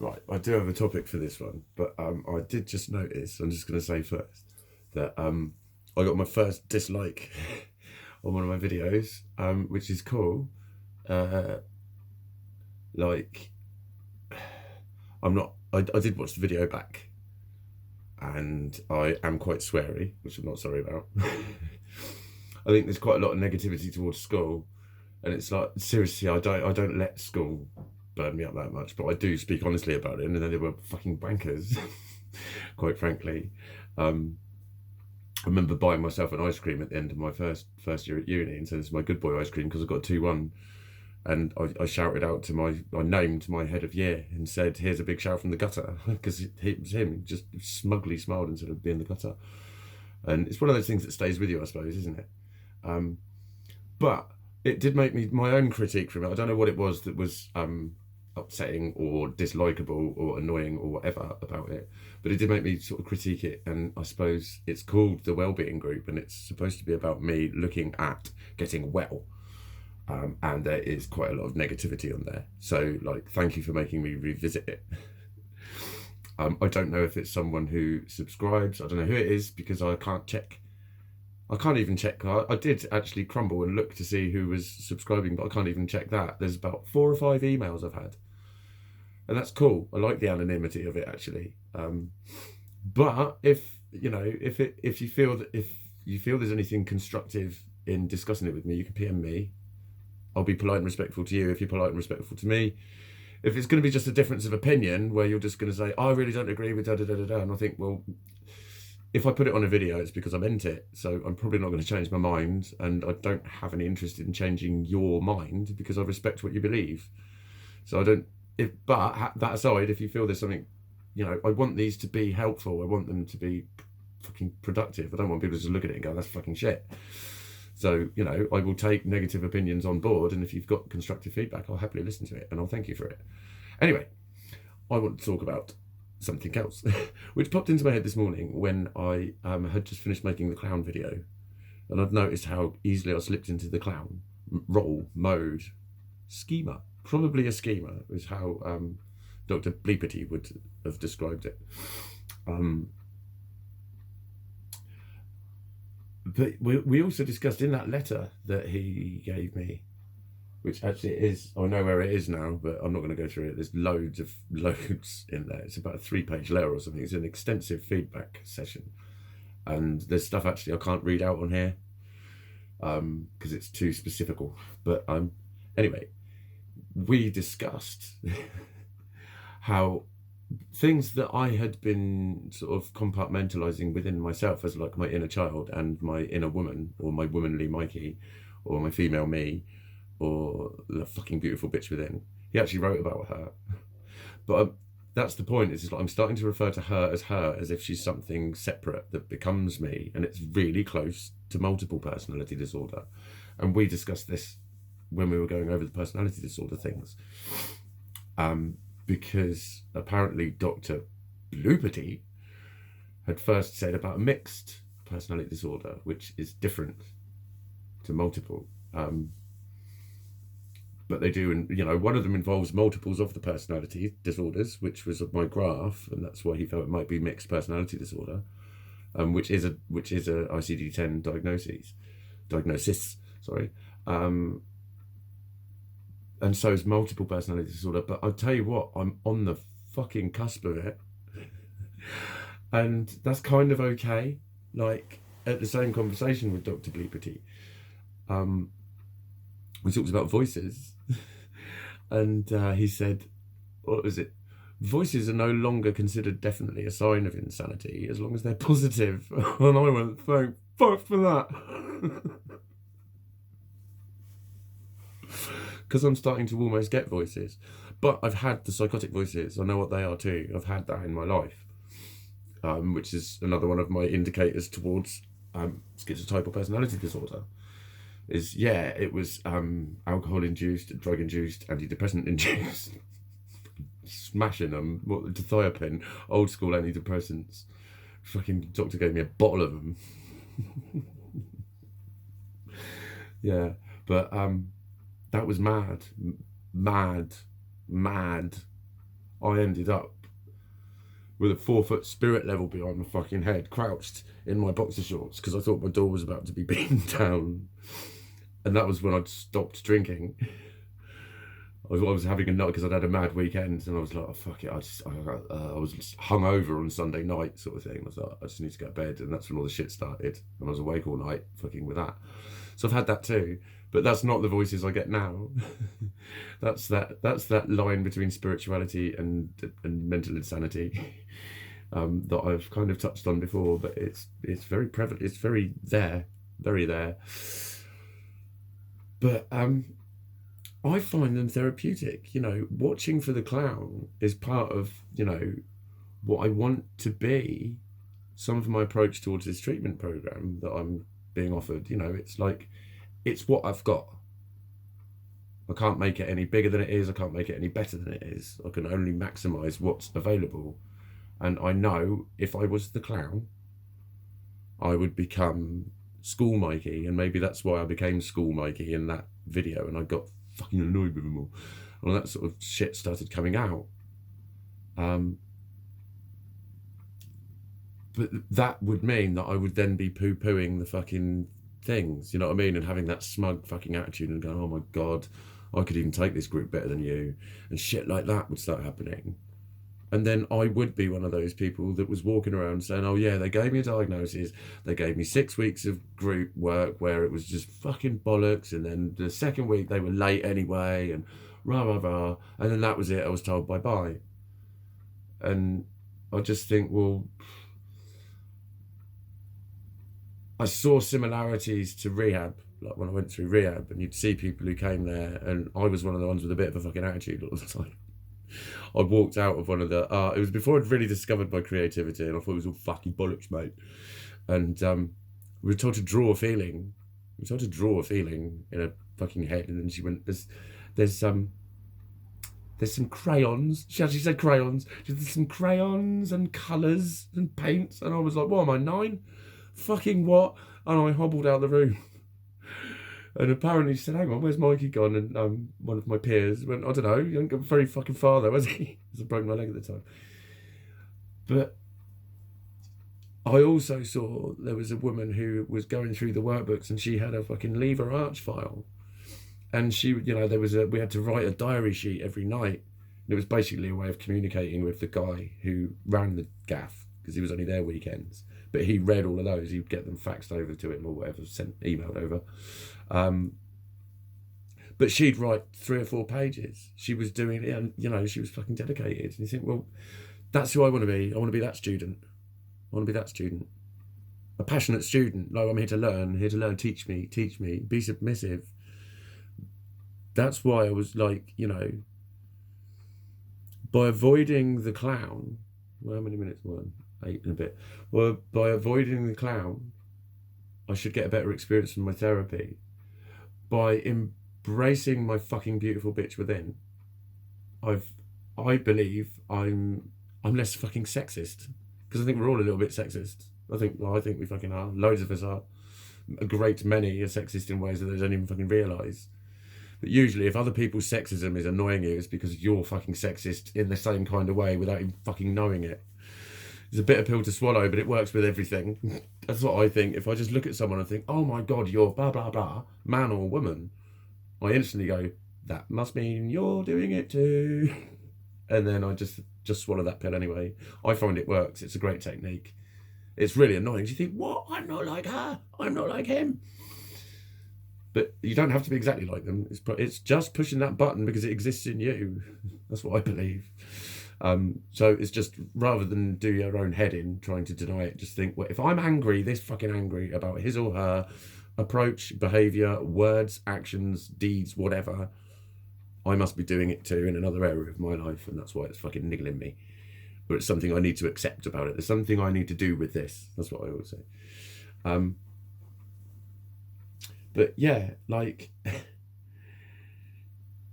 Right, I do have a topic for this one, but I did just notice. I'm just going to say first that I got my first dislike on one of my videos, which is cool. Uh, like, I'm not. I did watch the video back, and I am quite sweary, which I'm not sorry about. I think there's quite a lot of negativity towards school, and it's like seriously, I don't let school burn me up that much, but I do speak honestly about it. And then they were fucking bankers, quite frankly. Um, I remember buying myself an ice cream at the end of my first year at uni, and said it's my good boy ice cream because I got a 2-1. And I shouted out to I named my head of year and said, "Here's a big shout from the gutter," because it was him. He just smugly smiled instead of being the gutter. And it's one of those things that stays with you, I suppose, isn't it? Um, but it did make me my own critique from it. I don't know what it was that was upsetting or dislikable or annoying or whatever about it, but it did make me sort of critique it. And I suppose it's called the Wellbeing Group, and it's supposed to be about me looking at getting well. And there is quite a lot of negativity on there. So, like, thank you for making me revisit it. I don't know if it's someone who subscribes. I don't know who it is because I can't check. I can't even check. I did actually crumble and look to see who was subscribing, but I can't even check that. There's about 4 or 5 emails I've had, and that's cool. I like the anonymity of it actually. But if you know, if you feel that if you feel there's anything constructive in discussing it with me, you can PM me. I'll be polite and respectful to you if you're polite and respectful to me. If it's going to be just a difference of opinion where you're just going to say, I really don't agree with da da da da da, and I think, well, if I put it on a video, it's because I meant it. So I'm probably not going to change my mind, and I don't have any interest in changing your mind because I respect what you believe. So I don't. But that aside, if you feel there's something, I want these to be helpful. I want them to be fucking productive. I don't want people to just look at it and go, "That's fucking shit." So, I will take negative opinions on board, and if you've got constructive feedback, I'll happily listen to it, and I'll thank you for it. Anyway, I want to talk about something else, which popped into my head this morning when I had just finished making the clown video, and I've noticed how easily I slipped into the clown role mode schema. Probably a schema is how Dr. Bleepity would have described it. But we also discussed in that letter that he gave me, which actually is, I know where it is now, but I'm not going to go through it. There's loads in there. It's about a 3-page letter or something. It's an extensive feedback session. And there's stuff actually I can't read out on here because it's too specific. But anyway, we discussed how things that I had been sort of compartmentalizing within myself as like my inner child and my inner woman, or my womanly Mikey, or my female me, or the fucking beautiful bitch within. He actually wrote about her. But that's the point, is like I'm starting to refer to her as if she's something separate that becomes me, and it's really close to multiple personality disorder. And we discussed this when we were going over the personality disorder things. Because apparently Dr. Bloopity had first said about a mixed personality disorder, which is different to multiple. But they do, and one of them involves multiples of the personality disorders, which was my graph, and that's why he felt it might be mixed personality disorder, which is a ICD-10 diagnosis. Sorry. And so is multiple personality disorder. But I'll tell you what, I'm on the fucking cusp of it. And that's kind of okay. Like, at the same conversation with Dr. Bleepity, we talked about voices. And he said, what was it? Voices are no longer considered definitely a sign of insanity as long as they're positive. And I went, thank fuck for that. Because I'm starting to almost get voices. But I've had the psychotic voices. I know what they are too. I've had that in my life, which is another one of my indicators towards schizotypal personality disorder. It was alcohol-induced, drug-induced, antidepressant-induced. Smashing them. Dithiopin, old school antidepressants. Fucking doctor gave me a bottle of them. Yeah, but that was mad. I ended up with a 4-foot spirit level behind my fucking head, crouched in my boxer shorts because I thought my door was about to be beaten down. And that was when I'd stopped drinking. I was having a night because I'd had a mad weekend, and I was like, oh, fuck it. I was hungover on Sunday night, sort of thing. I was like, I just need to go to bed, and that's when all the shit started. And I was awake all night, fucking with that. So I've had that too, but that's not the voices I get now. That's that line between spirituality and mental insanity that I've kind of touched on before. But it's very prevalent. It's very there. But I find them therapeutic. You know, watching for the clown is part of, you know, what I want to be. Some of my approach towards this treatment program that I'm being offered, you know, it's like, it's what I've got. I can't make it any bigger than it is. I can't make it any better than it is. I can only maximize what's available. And I know if I was the clown, I would become School Mikey. And maybe that's why I became School Mikey in that video. And I got fucking annoyed with them all. And that sort of shit started coming out. But that would mean that I would then be poo-pooing the fucking things, you know what I mean? And having that smug fucking attitude and going, oh my God, I could even take this group better than you. And shit like that would start happening. And then I would be one of those people that was walking around saying, oh yeah, they gave me a diagnosis. They gave me 6 weeks of group work where it was just fucking bollocks. And then the second week they were late anyway and rah, rah, rah. And then that was it. I was told bye-bye. And I just think, well, I saw similarities to rehab, like when I went through rehab, and you'd see people who came there, and I was one of the ones with a bit of a fucking attitude all the time. I walked out of one of the, it was before I'd really discovered my creativity, and I thought it was all fucking bollocks, mate. And we were told to draw a feeling. We were told to draw a feeling in a fucking head, and then she went, there's some crayons. She actually said crayons. She said, there's some crayons and colours and paints, and I was like, what am I, 9? Fucking what? And I hobbled out the room. And apparently she said, hang on, where's Mikey gone? And one of my peers went, I don't know, you haven't got very fucking far though, has he? Because I broke my leg at the time. But I also saw there was a woman who was going through the workbooks, and she had a fucking lever arch file. And she, you know, we had to write a diary sheet every night. And it was basically a way of communicating with the guy who ran the gaff, because he was only there weekends. But he read all of those. He'd get them faxed over to him or whatever, emailed over. But she'd write 3 or 4 pages. She was doing it, and, you know, she was fucking dedicated. And you think, well, that's who I want to be. I want to be that student. I want to be that student. A passionate student. Like, I'm here to learn, teach me, be submissive. That's why I was like, you know, by avoiding the clown, well, how many minutes? 8 and a bit. Well, by avoiding the clown, I should get a better experience from my therapy. By embracing my fucking beautiful bitch within, I believe I'm less fucking sexist, because I think we're all a little bit sexist. I think we fucking are. Loads of us are. A great many are sexist in ways that they don't even fucking realise. But usually, if other people's sexism is annoying you, it's because you're fucking sexist in the same kind of way without even fucking knowing it. It's a bitter pill to swallow, but it works with everything. That's what I think. If I just look at someone and think, oh my God, you're blah, blah, blah, man or woman, I instantly go, that must mean you're doing it too. And then I just swallow that pill anyway. I find it works. It's a great technique. It's really annoying. You think, what? I'm not like her. I'm not like him. But you don't have to be exactly like them. It's just pushing that button because it exists in you. That's what I believe. So it's just, rather than do your own head in trying to deny it, just think, well, if I'm angry, this fucking angry about his or her approach, behaviour, words, actions, deeds, whatever, I must be doing it too in another area of my life, and that's why it's fucking niggling me. But it's something I need to accept about it. There's something I need to do with this. That's what I always say. But yeah, like,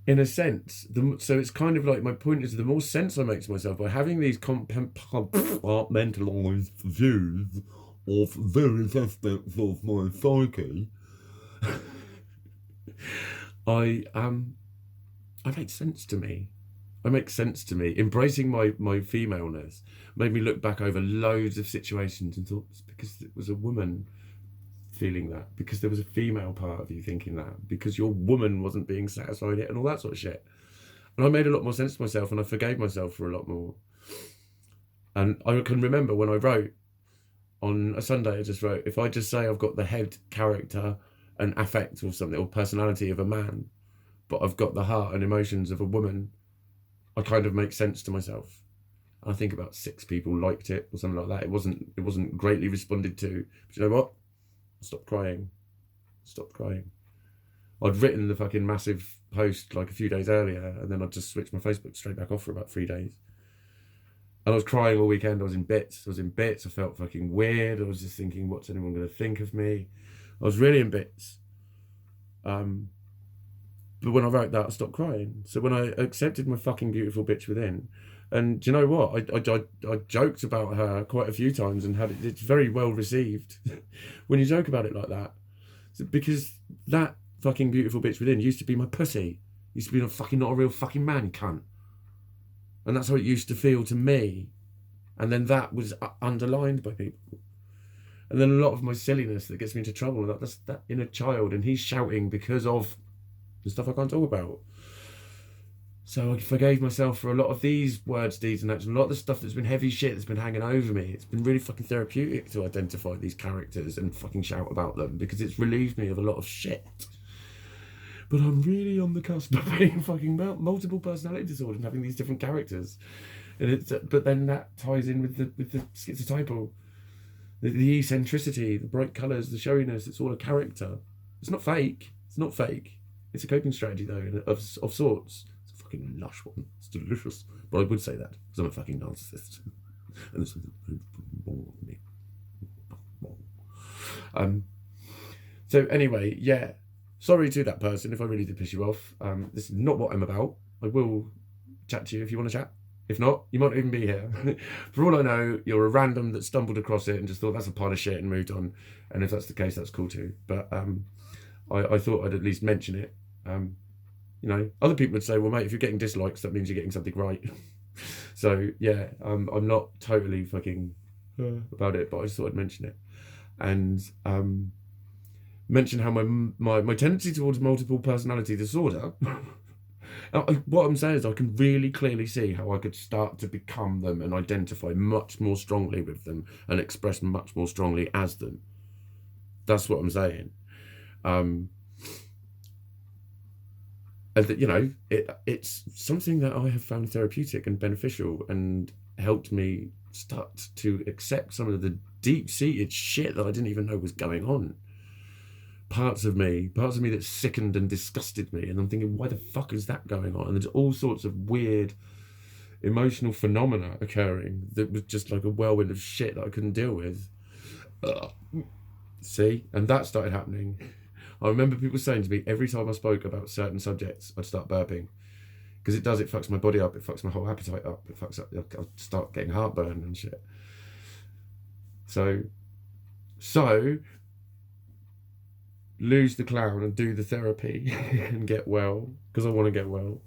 in a sense, so it's kind of like, my point is, the more sense I make to myself by having these compartmentalised views of various aspects of my psyche, I make sense to me. I make sense to me. Embracing my femaleness made me look back over loads of situations and thought, it's because it was a woman feeling that, because there was a female part of you thinking that, because your woman wasn't being satisfied yet, and all that sort of shit. And I made a lot more sense to myself, and I forgave myself for a lot more. And I can remember when I wrote on a Sunday, I just wrote, if I just say I've got the head, character and affect or something, or personality of a man, but I've got the heart and emotions of a woman, I kind of make sense to myself. I think about 6 people liked it or something like that. It wasn't greatly responded to. But you know what? I stopped crying. I'd written the fucking massive post like a few days earlier, and then I'd just switched my Facebook straight back off for about 3 days. And I was crying all weekend. I was in bits. I felt fucking weird. I was just thinking, what's anyone going to think of me? I was really in bits. But when I wrote that, I stopped crying. So when I accepted my fucking beautiful bitch within, and do you know what? I joked about her quite a few times and it's very well received when you joke about it like that. Because that fucking beautiful bitch within used to be my pussy. Used to be not a real fucking man, cunt. And that's how it used to feel to me. And then that was underlined by people. And then a lot of my silliness that gets me into trouble, that's that inner child, and he's shouting because of the stuff I can't talk about. So I forgave myself for a lot of these words, deeds and actions, a lot of the stuff that's been heavy shit that's been hanging over me. It's been really fucking therapeutic to identify these characters and fucking shout about them, because it's relieved me of a lot of shit. But I'm really on the cusp of being fucking multiple personality disorder and having these different characters. And but then that ties in with the schizotypal, the eccentricity, the bright colours, the showiness. It's all a character. It's not fake. It's a coping strategy though, of sorts. It's a fucking lush one. It's delicious. But I would say that because I'm a fucking narcissist, and there's something wrong with me. So anyway, yeah. Sorry to that person if I really did piss you off. This is not what I'm about. I will chat to you if you want to chat. If not, you might not even be here. For all I know, you're a random that stumbled across it and just thought that's a pile of shit and moved on. And if that's the case, that's cool too. But I thought I'd at least mention it. You know, other people would say, well, mate, if you're getting dislikes, that means you're getting something right. So yeah, I'm not totally fucking about it, but I just thought I'd mention it. And mention how my tendency towards multiple personality disorder. What I'm saying is I can really clearly see how I could start to become them and identify much more strongly with them and express much more strongly as them. That's what I'm saying. And that, you know, it's something that I have found therapeutic and beneficial and helped me start to accept some of the deep-seated shit that I didn't even know was going on. Parts of me that sickened and disgusted me, and I'm thinking, why the fuck is that going on? And there's all sorts of weird emotional phenomena occurring that was just like a whirlwind of shit that I couldn't deal with. See? And that started happening. I remember people saying to me, every time I spoke about certain subjects, I'd start burping. Because it fucks my body up, it fucks my whole appetite up, it fucks up, I'll start getting heartburn and shit. So lose the clown and do the therapy and get well, because I want to get well.